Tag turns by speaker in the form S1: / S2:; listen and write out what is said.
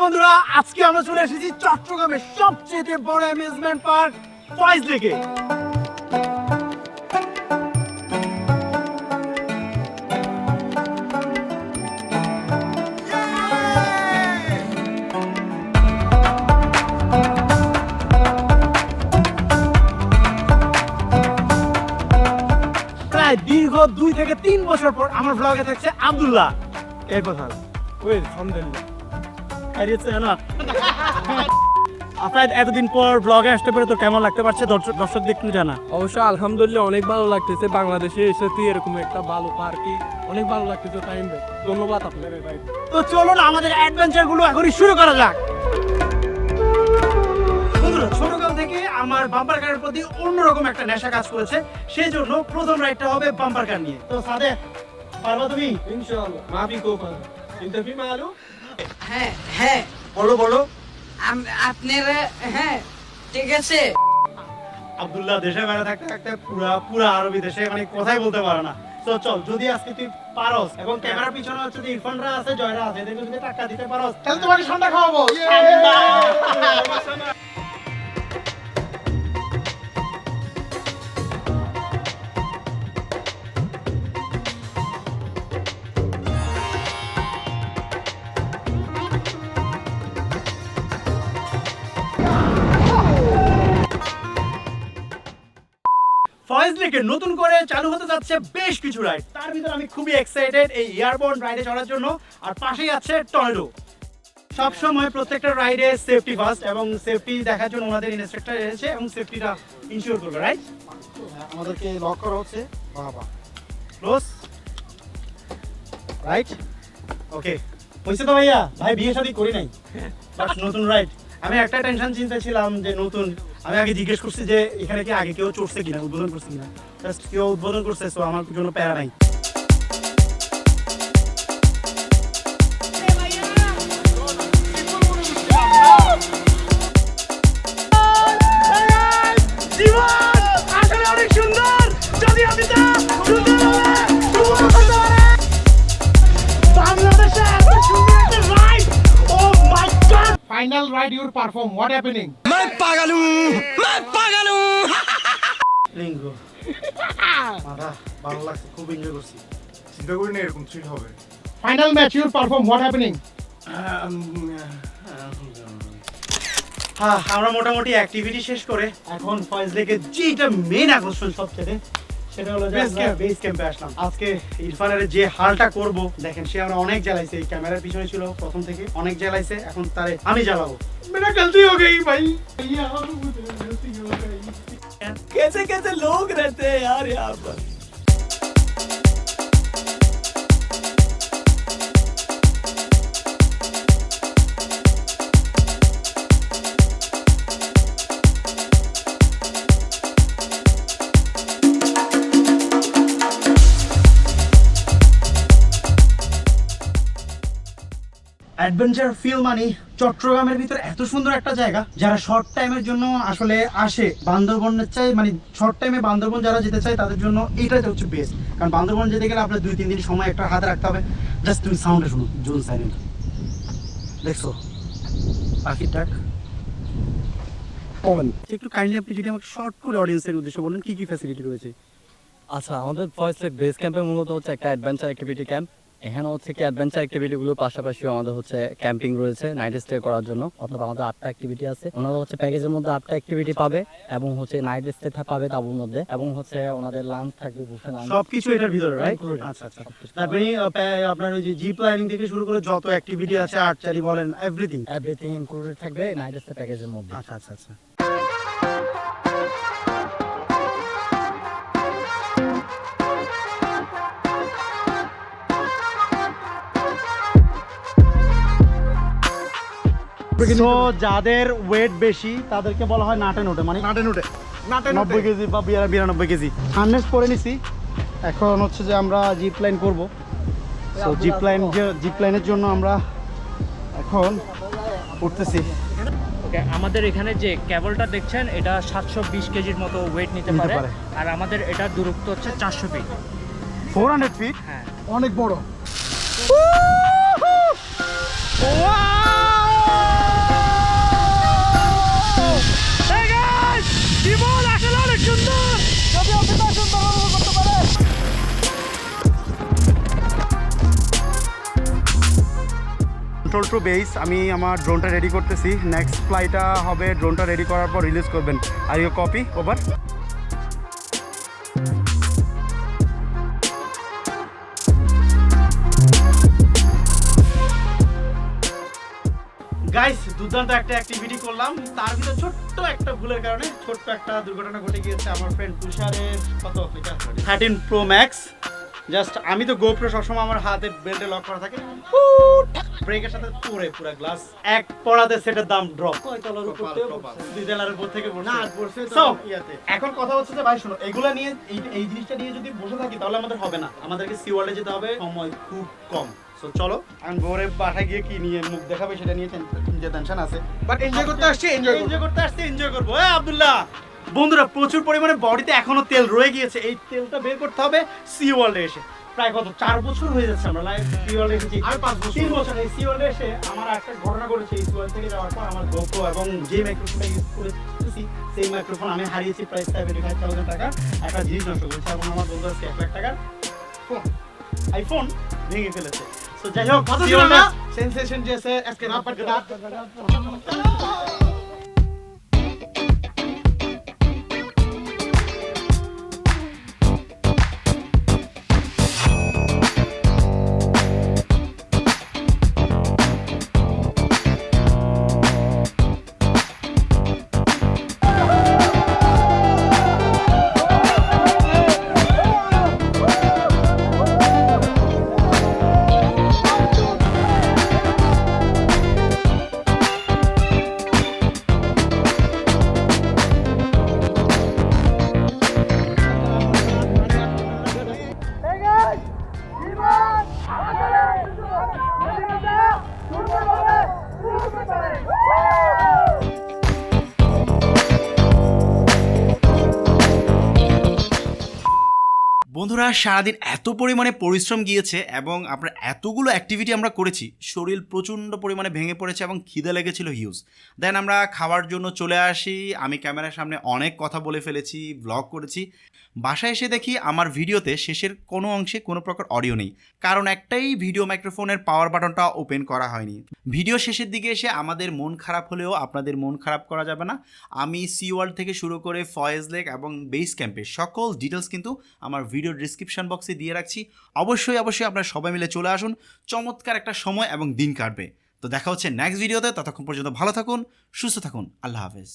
S1: বন্ধুরা, আজকে আমরা চলে এসেছি চট্টগ্রামের সবচেয়ে বড় অ্যামিউজমেন্ট পার্ক ফয়েজ লেকে। প্রায় দীর্ঘ 2 থেকে 3 বছর পর আমার ব্লগে থাকছে আব্দুল্লাহ। এই কথা ওই আলহামদুলিল্লাহ আপনার এতদিন পর ব্লগে আসতে পেরে তো কেমন লাগতে পারছে দর্শক দেখতে জানা?
S2: অবশ্যই আলহামদুলিল্লাহ অনেক ভালো লাগতেছে। বাংলাদেশে এসে তুই এরকম একটা ভালো পার্কে অনেক ভালো লাগতেছে। টাইম ভাই ধন্যবাদ আপনাকে ভাই।
S1: তো চলুন আমাদের অ্যাডভেঞ্চার গুলো এখনই শুরু করা যাক। বন্ধুরা, ছোটকাল থেকে আমার বাম্পার কারের প্রতি অন্যরকম একটা নেশা কাজ করেছে, সেই জন্য প্রথম রাইডটা হবে বাম্পার কার নিয়ে। তো সাদে পারবা তুমি?
S2: ইনশাআল্লাহ মাফি কোফা ইন্টারভিউ মালু।
S3: হ্যাঁ হ্যাঁ
S1: বলো বলো।
S3: আপনারা হ্যাঁ ঠিক আছে।
S1: আব্দুল্লাহ দেশে বাইরে থাকতে থাকতে পুরা আরবি দেশে মানে কথাই বলতে পারে না। তো চল, যদি আজকে তুই পারস এবং ক্যামেরার পিছনে হচ্ছে যে ইরফানরা আছে, জয়রা আছে, এদেরকে যদি টাকা দিতে পারস তাহলে তোমাকে ঠান্ডা খাওয়াবো। ফয়েজ লেকে নতুন করে চালু হতে যাচ্ছে বেশ কিছু রাইড, তার ভিতরে আমি খুবই এক্সাইটেড এই এয়ারবোর্ন রাইডে চড়ার জন্য। আর পাশেই আছে টর্নেডো। সবসময় প্রত্যেকটা রাইডে সেফটি ফার্স্ট, এবং সেফটি দেখার জন্য ওনাদের ইনস্ট্রাক্টর এসেছে এবং সেফটিটা ইনশিওর করবে। রাইট, আমাদেরকে লক করা হচ্ছে। বাবা ক্লোজ রাইট। ওকে, হয়েছে তো ভাইয়া? ভাই বিয়ে শাদী করি নাই, বাট নতুন রাইড। আমি একটা টেনশন চিন্তা ছিলাম যে নতুন, আমি আগে জিজ্ঞেস করছি যে এখানে কি আগে কেউ চড়ছে কিনা, উদ্বোধন করছে কিনা। জাস্ট কেউ উদ্বোধন করছে, সো আমার জন্য প্যারা নাই।
S4: Final ride you perform. What happening?
S1: Lingo মাথা ভালো লাগছে, খুব এনজয় করছি।
S5: চিন্তা করি না এরকম থ্রিল হবে।
S4: Final match you perform. What happening?
S1: হ্যাঁ, আমরা মোটামুটি অ্যাক্টিভিটি শেষ করে এখন ফয়েজ লেকের যেটা মেইন আকর্ষণ সবচেয়ে, সেটা হলো বেস ক্যাম্পে আসলাম। আজকে ইরফানের যে হালটা করব দেখেন, সে আমরা অনেক জ্বালাইছে, এই ক্যামেরার পিছনে ছিল প্রথম থেকে, অনেক জ্বালাইছে, এখন তারে আমি জ্বালাবো।
S4: मेरा गलती हो गई भाई।
S2: कैसे कैसे लोग रहते हैं यार यहाँ पर।
S1: অ্যাডভেঞ্চার ফিল মানে চট্টগ্রামের ভিতরে এত সুন্দর একটা জায়গা, যারা শর্ট টাইমের জন্য আসলে আসে বান্দরবনের চাই, মানে শর্ট টাইমে বান্দরবন যারা যেতে চায় তাদের জন্য এইটাই হচ্ছে বেস্ট। কারণ বান্দরবন যেতে গেলে আপনার 2-3 দিন সময় একটা হাতে রাখতে হবে। জাস্ট তুমি সাউন্ডে শুনো, জোন সাইলেন্ট। দেখছো পাখির ডাক? একটু কাইন্ডলি আপনি যদি আমাকে শর্ট করে অডিয়েন্সের উদ্দেশ্যে বলেন কি কি ফ্যাসিলিটি রয়েছে।
S2: আচ্ছা, আমাদের ফয়েজ লেক বেস ক্যাম্পে মূলত হচ্ছে একটা অ্যাডভেঞ্চার অ্যাক্টিভিটি ক্যাম্প। এখানে হচ্ছে কি অ্যাডভেঞ্চার অ্যাক্টিভিটিগুলোর পাশাপাশি আমাদের হচ্ছে ক্যাম্পিং রয়েছে নাইট স্টে করার জন্য। অথবা আমাদের 8টা অ্যাক্টিভিটি আছে। ওনারা হচ্ছে প্যাকেজের মধ্যে 8টা অ্যাক্টিভিটি পাবে এবং হচ্ছে নাইট স্টে পাবে তাবুর মধ্যে, এবং হচ্ছে ওনাদের লাঞ্চ থাকবে, বুফে লাঞ্চ
S1: সবকিছু এটার ভিতরে, রাইট? আচ্ছা আচ্ছা। তারপরে আপনার ওই যে জিপ লাইনিং থেকে শুরু করে যত অ্যাক্টিভিটি আছে, আর্চারি বলেন, এভরিথিং
S2: ইনক্লুডেড থাকবে নাইট স্টে প্যাকেজের মধ্যে।
S1: আচ্ছা আচ্ছা আচ্ছা। তো যাদের ওয়েট বেশি তাদেরকে বলা হয় নাটে নোটে, মানে
S4: নাটে নোটে
S1: 90 কেজি বা 92 কেজি। হার্নেস পরে নিছি, এখন হচ্ছে যে আমরা জিপ লাইন করবো। তো জিপ লাইনের জন্য আমরা এখন উঠতেছি।
S6: ওকে, আমাদের এখানে যে কেবলটা দেখছেন এটা 720 কেজির মতো ওয়েট নিতে পারে। আর আমাদের এটার দূরত্ব হচ্ছে 400 ফিট।
S1: 400 ফিট?
S6: হ্যাঁ,
S4: অনেক বড়।
S1: Wow! বেস। আমি আমার ড্রোনটা রেডি করতেছি, নেক্সট ফ্লাইটটা হবে ড্রোনটা রেডি করার পর রিলিজ করবেন। আর ইউ কপি ওভার। গাইস দুর্দান্ত একটা অ্যাক্টিভিটি করলাম, তার ভিতরে ছোট্ট একটা ভুলের কারণে ছোট্ট একটা দুর্ঘটনা ঘটে গিয়েছে। আমার ফ্রেন্ড তুষারের কত 13 প্রো ম্যাক্স, জাস্ট আমি তো গোপ্রো সবসময় আমার হাতে বেল্টে লক করা থাকে, ব্রেকের সাথে পড়ে পুরো গ্লাস এক পড়াতে সেটার দাম ড্রপ। দুই তলার উপর থেকে পড়ছে। So, এখন কথা হচ্ছে যে ভাই শোনো, এগুলা নিয়ে এই জিনিসটা নিয়ে যদি বসে থাকি তাহলে আমাদের হবে না, আমাদেরকে সি ওয়ার্ল্ডে যেতে হবে, সময় খুব কম। সো চলো আমি ভোরে বাসায় গিয়ে কি নিয়ে মুখ দেখাবে সেটা নিয়ে টেনশন আছে,
S4: বাট এনজয় করতে আসছি,
S1: এনজয় করবো। আব্দুল্লাহ বন্ধুরা, প্রচুর পরিমাণে বডিতে এখনো তেল রয়ে গিয়েছে, এই তেলটা বের করতে হবে সি ওয়ার্ল্ডে এসে। প্রায় কত 4 বছর হয়ে যাচ্ছে আমরা লাইভ সি ওয়ার্ল্ডে এসেছি, আর 3 বছর এই সি ওয়ার্ল্ডে এসে আমার একটা ঘটনা ঘটেছে। এই সি ওয়ার্ল্ড থেকে যাওয়ার পর আমার গোপ্রো এবং যে মাইক্রোফোনটা ইউজ করেছি সেই মাইক্রোফোন আমি হারিয়েছি প্রায় 75,000 টাকা। একটা জিনিস নষ্ট করেছে এবং আমার বন্ধু আজকে 1 লাখ টাকার আইফোন ভেঙে ফেলেছে। তো যাই হোক,
S4: सेंसेशन जैसे इसके नाम पर गदा
S1: বন্ধুরা সারাদিন এত পরিমাণে পরিশ্রম গিয়েছে এবং আমরা এতগুলো অ্যাক্টিভিটি আমরা করেছি, শরীর প্রচণ্ড পরিমাণে ভেঙে পড়েছে এবং খিদে লেগেছিল হিউজ। দেন আমরা খাওয়ার জন্য চলে আসি, আমি ক্যামেরার সামনে অনেক কথা বলে ফেলেছি, ব্লগ করেছি। বাসায় এসে দেখি আমার ভিডিওতে শেষের কোনো অংশে কোনো প্রকার অডিও নেই, কারণ একটাই ভিডিও মাইক্রোফোনের পাওয়ার বাটনটা ওপেন করা হয়নি। ভিডিও শেষের দিকে এসে আমাদের মন খারাপ হলেও আপনাদের মন খারাপ করা যাবে না। আমি সি ওয়ার্ল্ড থেকে শুরু করে ফয়েজ লেক এবং বেস ক্যাম্পের সকল ডিটেলস কিন্তু আমার ভিডিও ডিসক্রিপশন বক্সে দিয়ে রাখছি। অবশ্যই আপনারা সবাই মিলে চলে আসুন, চমৎকার একটা সময় এবং দিন কাটবে। তো দেখা হচ্ছে নেক্সট ভিডিওতে, ততক্ষণ পর্যন্ত ভালো থাকুন, সুস্থ থাকুন, আল্লাহ হাফেজ।